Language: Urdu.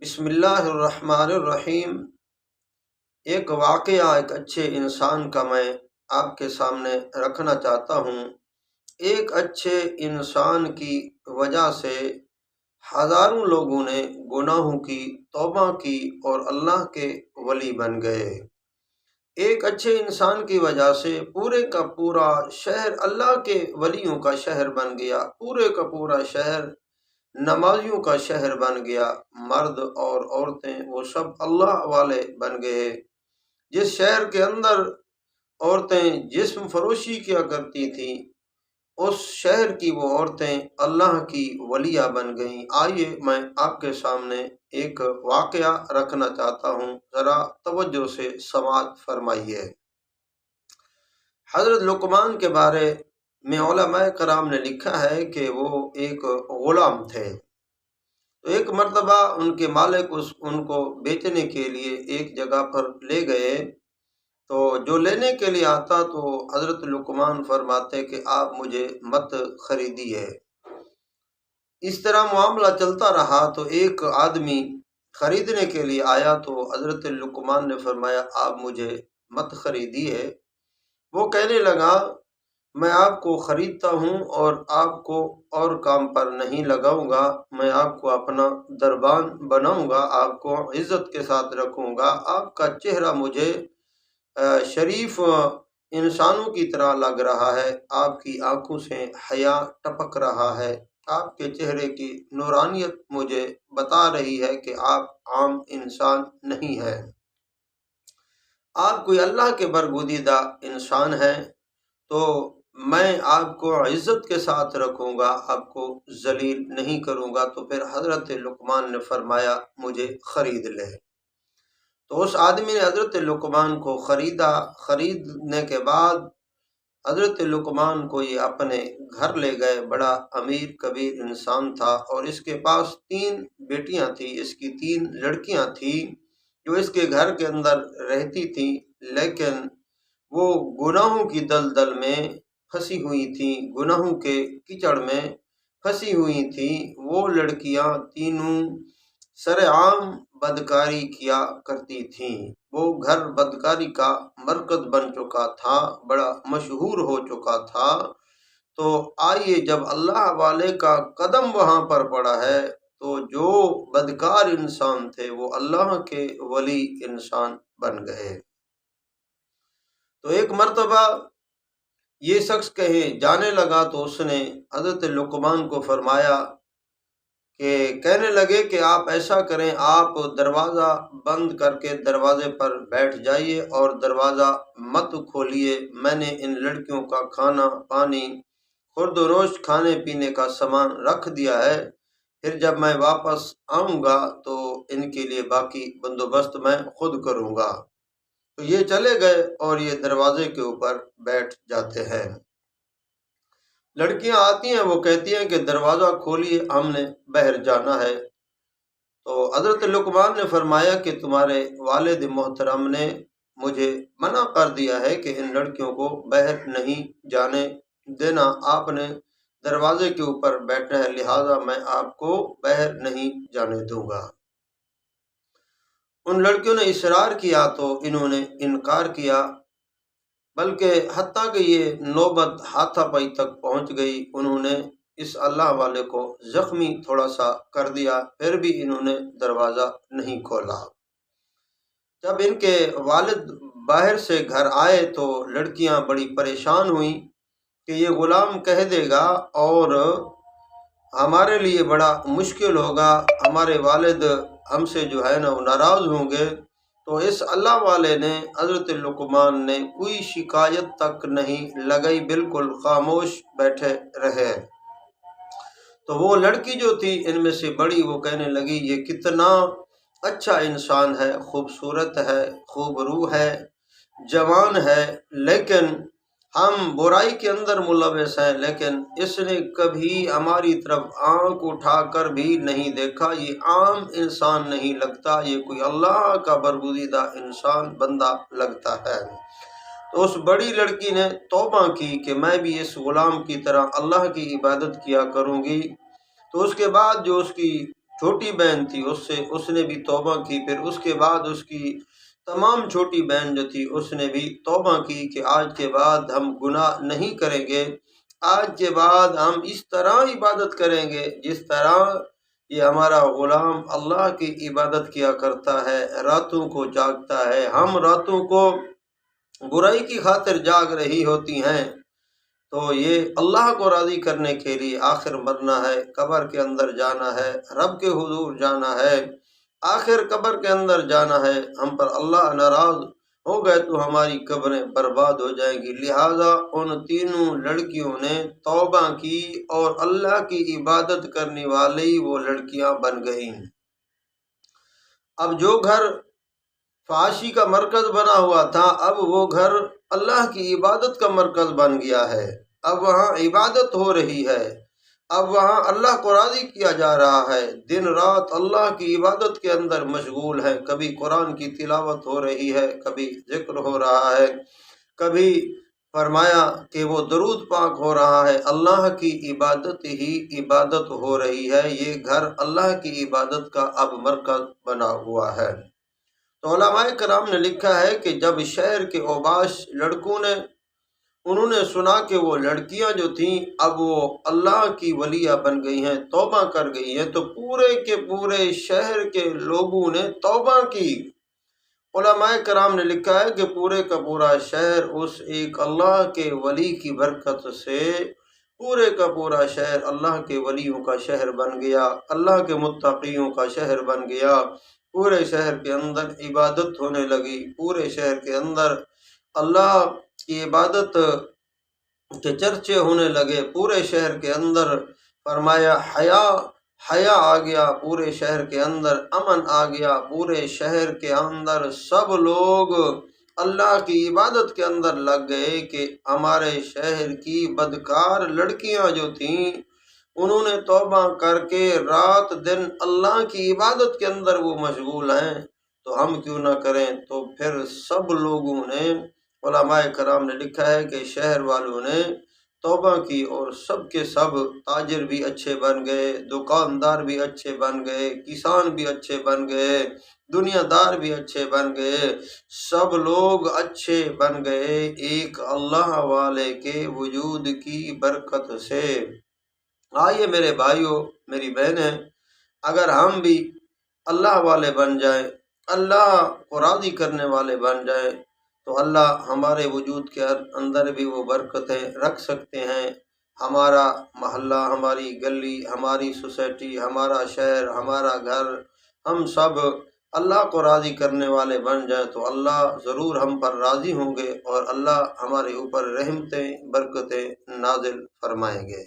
بسم اللہ الرحمن الرحیم۔ ایک واقعہ ایک اچھے انسان کا میں آپ کے سامنے رکھنا چاہتا ہوں۔ ایک اچھے انسان کی وجہ سے ہزاروں لوگوں نے گناہوں کی توبہ کی اور اللہ کے ولی بن گئے۔ ایک اچھے انسان کی وجہ سے پورے کا پورا شہر اللہ کے ولیوں کا شہر بن گیا، پورے کا پورا شہر نمازیوں کا شہر بن گیا۔ مرد اور عورتیں وہ سب اللہ والے بن گئے۔ جس شہر کے اندر عورتیں جسم فروشی کیا کرتی تھیں، اس شہر کی وہ عورتیں اللہ کی ولیہ بن گئیں۔ آئیے میں آپ کے سامنے ایک واقعہ رکھنا چاہتا ہوں، ذرا توجہ سے سماعت فرمائیے۔ حضرت لقمان کے بارے میں علماء کرام نے لکھا ہے کہ وہ ایک غلام تھے۔ تو ایک مرتبہ ان کے مالک ان کو بیچنے کے لیے ایک جگہ پر لے گئے، تو جو لینے کے لیے آتا تو حضرت لقمان فرماتے کہ آپ مجھے مت خریدیے۔ اس طرح معاملہ چلتا رہا تو ایک آدمی خریدنے کے لیے آیا تو حضرت لقمان نے فرمایا آپ مجھے مت خریدیے۔ وہ کہنے لگا میں آپ کو خریدتا ہوں اور آپ کو اور کام پر نہیں لگاؤں گا، میں آپ کو اپنا دربان بناؤں گا، آپ کو عزت کے ساتھ رکھوں گا، آپ کا چہرہ مجھے شریف انسانوں کی طرح لگ رہا ہے، آپ کی آنکھوں سے حیا ٹپک رہا ہے، آپ کے چہرے کی نورانیت مجھے بتا رہی ہے کہ آپ عام انسان نہیں ہیں، آپ کوئی اللہ کے برگزیدہ انسان ہیں، تو میں آپ کو عزت کے ساتھ رکھوں گا، آپ کو ذلیل نہیں کروں گا۔ تو پھر حضرت لقمان نے فرمایا مجھے خرید لے۔ تو اس آدمی نے حضرت لقمان کو خریدا۔ خریدنے کے بعد حضرت لقمان کو یہ اپنے گھر لے گئے۔ بڑا امیر کبیر انسان تھا اور اس کے پاس 3 بیٹیاں تھیں، اس کی 3 لڑکیاں تھیں جو اس کے گھر کے اندر رہتی تھیں، لیکن وہ گناہوں کی دلدل میں پھنسی ہوئی تھیں، گناہوں کے کیچڑ میں پھنسی ہوئی تھیں۔ وہ لڑکیاں تینوں سرعام بدکاری کیا کرتی تھیں۔ وہ گھر بدکاری کا مرکز بن چکا تھا، بڑا مشہور ہو چکا تھا۔ تو آئیے جب اللہ والے کا قدم وہاں پر پڑا ہے تو جو بدکار انسان تھے وہ اللہ کے ولی انسان بن گئے۔ تو ایک مرتبہ یہ شخص کہیں جانے لگا تو اس نے حضرت لقمان کو فرمایا کہ کہنے لگے کہ آپ ایسا کریں، آپ دروازہ بند کر کے دروازے پر بیٹھ جائیے اور دروازہ مت کھولیے، میں نے ان لڑکیوں کا کھانا پانی خورد و نوش کھانے پینے کا سامان رکھ دیا ہے، پھر جب میں واپس آؤں گا تو ان کے لیے باقی بندوبست میں خود کروں گا۔ تو یہ چلے گئے اور یہ دروازے کے اوپر بیٹھ جاتے ہیں۔ لڑکیاں آتی ہیں، وہ کہتی ہیں کہ دروازہ کھولیے، ہم نے باہر جانا ہے۔ تو حضرت لقمان نے فرمایا کہ تمہارے والد محترم نے مجھے منع کر دیا ہے کہ ان لڑکیوں کو باہر نہیں جانے دینا، آپ نے دروازے کے اوپر بیٹھنا ہے، لہٰذا میں آپ کو باہر نہیں جانے دوں گا۔ ان لڑکیوں نے اصرار کیا تو انہوں نے انکار کیا، بلکہ حتیٰ کہ یہ نوبت ہاتھا پائی تک پہنچ گئی، انہوں نے اس اللہ والے کو زخمی تھوڑا سا کر دیا، پھر بھی انہوں نے دروازہ نہیں کھولا۔ جب ان کے والد باہر سے گھر آئے تو لڑکیاں بڑی پریشان ہوئیں کہ یہ غلام کہہ دے گا اور ہمارے لیے بڑا مشکل ہوگا، ہمارے والد ہم سے جو ہے نا وہ ناراض ہوں گے۔ تو اس اللہ والے نے حضرت لقمان نے کوئی شکایت تک نہیں لگائی، بالکل خاموش بیٹھے رہے۔ تو وہ لڑکی جو تھی ان میں سے بڑی، وہ کہنے لگی یہ کتنا اچھا انسان ہے، خوبصورت ہے، خوب روح ہے، جوان ہے، لیکن ہم برائی کے اندر ملوث ہیں، لیکن اس نے کبھی ہماری طرف آنکھ اٹھا کر بھی نہیں دیکھا، یہ عام انسان نہیں لگتا، یہ کوئی اللہ کا برگزیدہ انسان بندہ لگتا ہے۔ تو اس بڑی لڑکی نے توبہ کی کہ میں بھی اس غلام کی طرح اللہ کی عبادت کیا کروں گی۔ تو اس کے بعد جو اس کی چھوٹی بہن تھی اس نے بھی توبہ کی، پھر اس کے بعد اس کی تمام چھوٹی بہن جو تھی اس نے بھی توبہ کی کہ آج کے بعد ہم گناہ نہیں کریں گے، آج کے بعد ہم اس طرح عبادت کریں گے جس طرح یہ ہمارا غلام اللہ کی عبادت کیا کرتا ہے، راتوں کو جاگتا ہے، ہم راتوں کو برائی کی خاطر جاگ رہی ہوتی ہیں، تو یہ اللہ کو راضی کرنے کے لیے آخر مرنا ہے، قبر کے اندر جانا ہے، رب کے حضور جانا ہے، آخر قبر کے اندر جانا ہے۔ ہم پر اللہ ناراض ہو گئے تو ہماری قبریں برباد ہو جائیں گی، لہٰذا ان تینوں لڑکیوں نے توبہ کی اور اللہ کی عبادت کرنے والی وہ لڑکیاں بن گئیں۔ اب جو گھر فحاشی کا مرکز بنا ہوا تھا، اب وہ گھر اللہ کی عبادت کا مرکز بن گیا ہے، اب وہاں عبادت ہو رہی ہے، اب وہاں اللہ کو راضی کیا جا رہا ہے، دن رات اللہ کی عبادت کے اندر مشغول ہے، کبھی قرآن کی تلاوت ہو رہی ہے، کبھی ذکر ہو رہا ہے، کبھی فرمایا کہ وہ درود پاک ہو رہا ہے، اللہ کی عبادت ہی عبادت ہو رہی ہے، یہ گھر اللہ کی عبادت کا اب مرکز بنا ہوا ہے۔ تو علماء کرام نے لکھا ہے کہ جب شہر کے اوباش لڑکوں نے انہوں نے سنا کہ وہ لڑکیاں جو تھیں اب وہ اللہ کی ولیہ بن گئی ہیں، توبہ کر گئی ہیں، تو پورے کے پورے شہر کے لوگوں نے توبہ کی۔ علماء کرام نے لکھا ہے کہ پورے کا پورا شہر اس ایک اللہ کے ولی کی برکت سے پورے کا پورا شہر اللہ کے ولیوں کا شہر بن گیا، اللہ کے متقیوں کا شہر بن گیا، پورے شہر کے اندر عبادت ہونے لگی، پورے شہر کے اندر اللہ کی عبادت کے چرچے ہونے لگے، پورے شہر کے اندر فرمایا حیا آ گیا، پورے شہر کے اندر امن آ گیا، پورے شہر کے اندر سب لوگ اللہ کی عبادت کے اندر لگ گئے کہ ہمارے شہر کی بدکار لڑکیاں جو تھیں انہوں نے توبہ کر کے رات دن اللہ کی عبادت کے اندر وہ مشغول ہیں، تو ہم کیوں نہ کریں۔ تو پھر سب لوگوں نے، علماء کرام نے لکھا ہے کہ شہر والوں نے توبہ کی اور سب کے سب تاجر بھی اچھے بن گئے، دکاندار بھی اچھے بن گئے، کسان بھی اچھے بن گئے، دنیا دار بھی اچھے بن گئے، سب لوگ اچھے بن گئے ایک اللہ والے کے وجود کی برکت سے۔ آئیے میرے بھائیوں، میری بہنیں، اگر ہم بھی اللہ والے بن جائیں، اللہ کو راضی کرنے والے بن جائیں، تو اللہ ہمارے وجود کے اندر بھی وہ برکتیں رکھ سکتے ہیں۔ ہمارا محلہ، ہماری گلی، ہماری سوسائٹی، ہمارا شہر، ہمارا گھر، ہم سب اللہ کو راضی کرنے والے بن جائیں تو اللہ ضرور ہم پر راضی ہوں گے اور اللہ ہمارے اوپر رحمتیں، برکتیں نازل فرمائیں گے۔